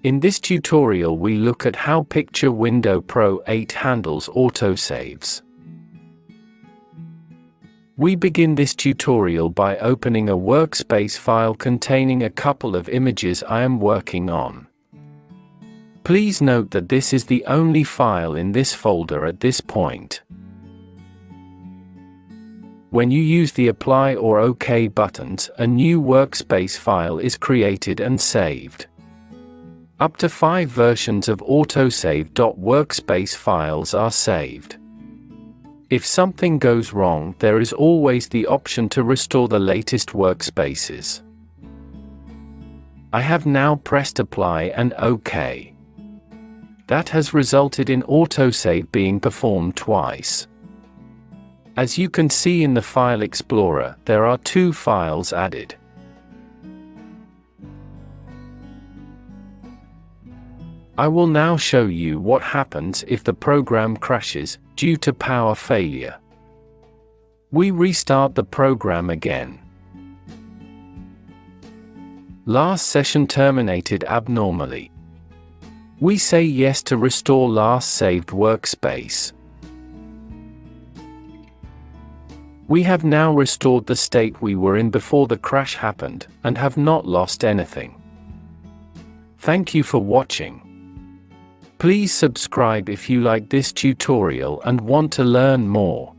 In this tutorial we look at how PWP8 handles autosaves. We begin this tutorial by opening a workspace file containing a couple of images I am working on. Please note that this is the only file in this folder at this point. When you use the Apply or OK buttons, a new workspace file is created and saved. Up to 5 versions of autosave.workspace files are saved. If something goes wrong, there is always the option to restore the latest workspaces. I have now pressed Apply and OK. That has resulted in autosave being performed twice. As you can see in the File Explorer, there are 2 files added. I will now show you what happens if the program crashes due to power failure. We restart the program again. Last session terminated abnormally. We say yes to restore last saved workspace. We have now restored the state we were in before the crash happened, and have not lost anything. Thank you for watching. Please subscribe if you like this tutorial and want to learn more.